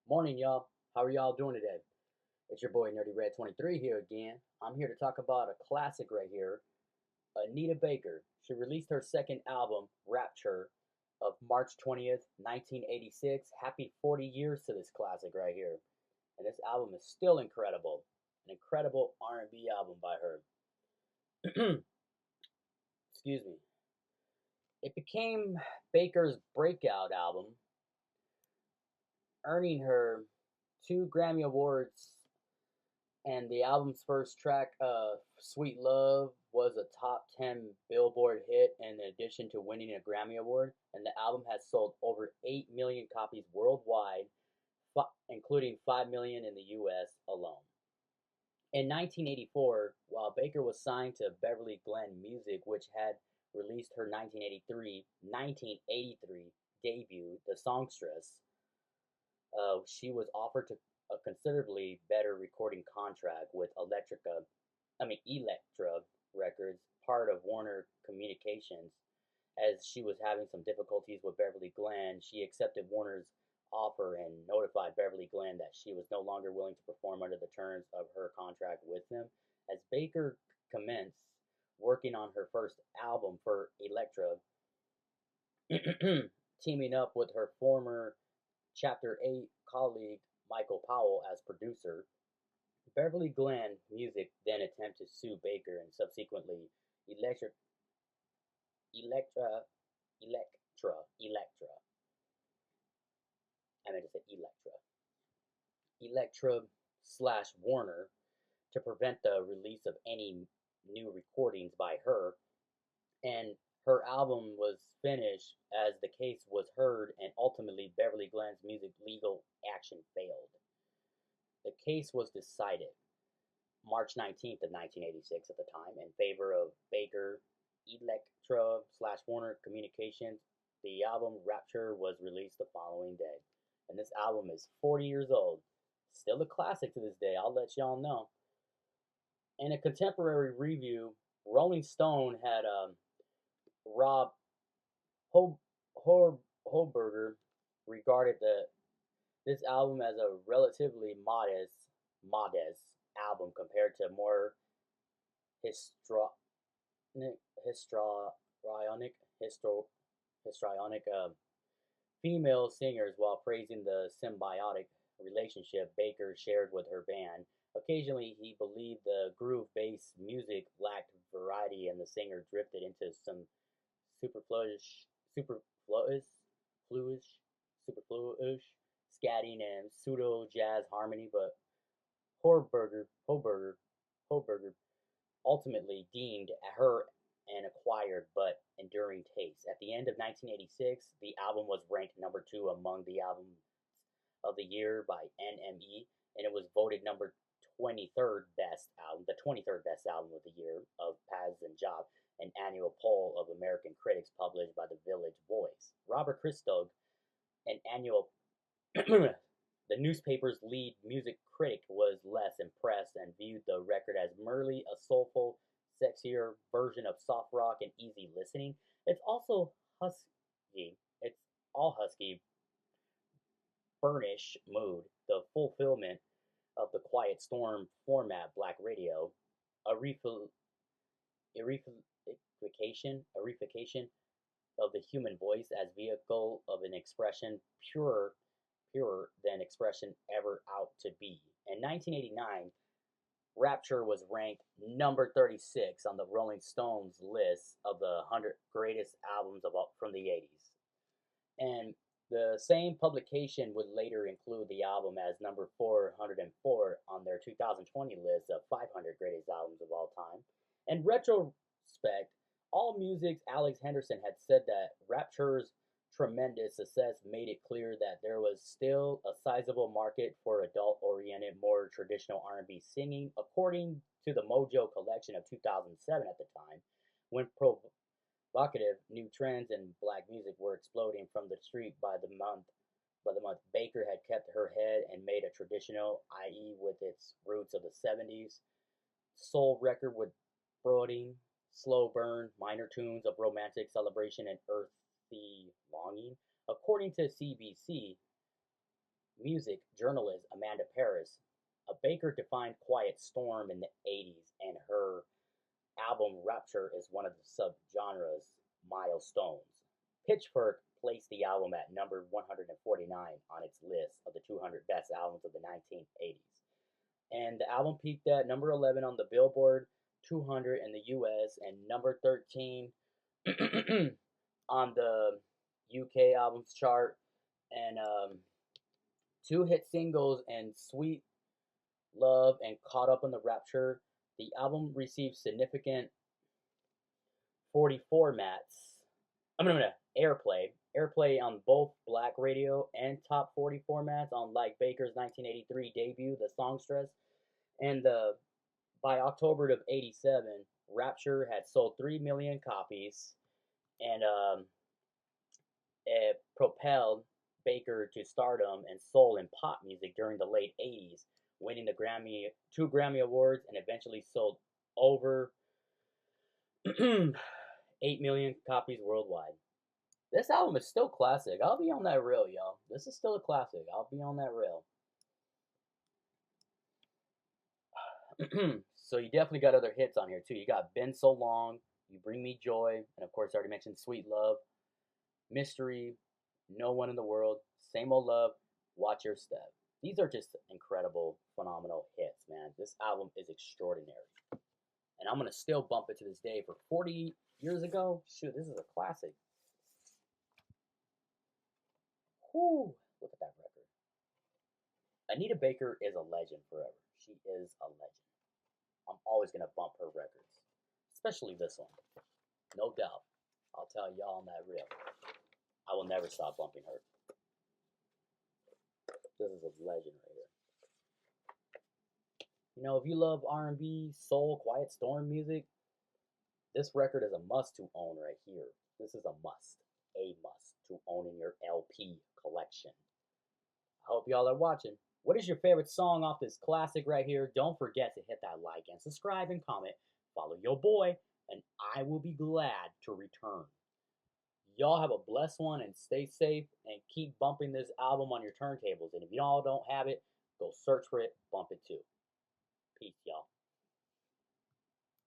Morning, y'all. How are y'all doing today? It's your boy Nerdy Red 23 here again. I'm here to talk about a classic right here, Anita Baker. She released her second album, Rapture, of March 20th, 1986. Happy 40 years to this classic right here. And this album is still incredible. An incredible R&B album by her. Excuse me. It became Baker's breakout album, earning her 2 Grammy Awards, and the album's first track, Sweet Love, was a top 10 Billboard hit in addition to winning a Grammy Award, and the album has sold over 8 million copies worldwide, including 5 million in the US alone. In 1984, while Baker was signed to Beverly Glen Music, which had released her 1983 debut, The Songstress, she was offered a considerably better recording contract with Elektra Records, part of Warner Communications. As she was having some difficulties with Beverly Glen, she accepted Warner's offer and notified Beverly Glen that she was no longer willing to perform under the terms of her contract with them. As Baker commenced working on her first album for Elektra, teaming up with her former Chapter 8 colleague Michael Powell as producer, Beverly Glen Music then attempted to sue Baker, and subsequently Elektra, Elektra, Elektra. I meant to say Elektra slash Warner to prevent the release of any new recordings by her, and her album was finished as the case was heard, and ultimately Beverly Glen's music legal action failed. The case was decided March 19th of 1986 at the time in favor of Baker, Elektra slash Warner Communications. The album Rapture was released the following day. And this album is 40 years old. Still a classic to this day, I'll let y'all know. In a contemporary review, Rolling Stone had Rob Hoberger regarded this album as a relatively modest album compared to more histrionic female singers, while praising the symbiotic relationship Baker shared with her band. Occasionally, he believed the groove-based music lacked variety, and the singer drifted into some superfluous, superfluous scatting and pseudo jazz harmony, but Hoberger ultimately deemed her an acquired but enduring taste. At the end of 1986, the album was ranked number 2 among the albums of the year by NME, and it was voted number 23rd best album, the 23rd best album of the year of Paz and Job, an annual poll of American critics published by the Village Voice. Robert Christgau, an annual the newspaper's lead music critic, was less impressed and viewed the record as merely a soulful, sexier version of soft rock and easy listening. It's also husky. It's all husky, burnish mood, the fulfillment of the Quiet Storm format black radio, a reification of the human voice as vehicle of an expression purer than expression ever out to be. In 1989, Rapture was ranked number 36 on the Rolling Stones list of the 100 greatest albums from the 80s. And the same publication would later include the album as number 404 on their 2020 list of 500 greatest albums of all time. In retrospect, AllMusic's Alex Henderson had said that Rapture's tremendous success made it clear that there was still a sizable market for adult-oriented, more traditional R&B singing, according to the Mojo collection of 2007 at the time, when provocative new trends in black music were exploding from the street. By the month, Baker had kept her head and made a traditional, i.e., with its roots of the '70s, soul record with brooding, slow burn, minor tunes of romantic celebration and earthy longing. According to CBC, music journalist Amanda Paris, Baker defined Quiet Storm in the 80s, and her album Rapture is one of the subgenre's milestones. Pitchfork placed the album at number 149 on its list of the 200 best albums of the 1980s. And the album peaked at number 11 on the Billboard 200 in the US and number 13 on the UK albums chart. And two hit singles and Sweet Love and Caught Up in the Rapture. The album received significant 40 formats. Airplay on both Black Radio and Top 40 formats on like Baker's 1983 debut, the Songstress, and by October of '87, Rapture had sold 3 million copies, and it propelled Baker to stardom and soul and pop music during the late '80s, winning two Grammy Awards, and eventually sold over 8 million copies worldwide. This album is still classic. I'll be on that rail, y'all. This is still a classic. I'll be on that rail. So you definitely got other hits on here too. You got Been So Long, You Bring Me Joy, and of course I already mentioned Sweet Love, Mystery, No One in the World, Same Old Love, Watch Your Step. These are just incredible, phenomenal hits, man. This album is extraordinary. And I'm going to still bump it to this day. For 40 years ago, shoot, this is a classic. Whew, look at that record. Anita Baker is a legend forever. She is a legend. I'm always going to bump her records, especially this one. No doubt. I'll tell y'all on that real. I will never stop bumping her. This is a legend right here. You know, if you love R&B, soul, Quiet Storm music, this record is a must to own right here. This is a must to own in your LP collection. I hope y'all are watching. What is your favorite song off this classic right here? Don't forget to hit that like and subscribe and comment. Follow your boy, and I will be glad to return. Y'all have a blessed one and stay safe and keep bumping this album on your turntables. And if y'all don't have it, go search for it, bump it too. Peace, y'all.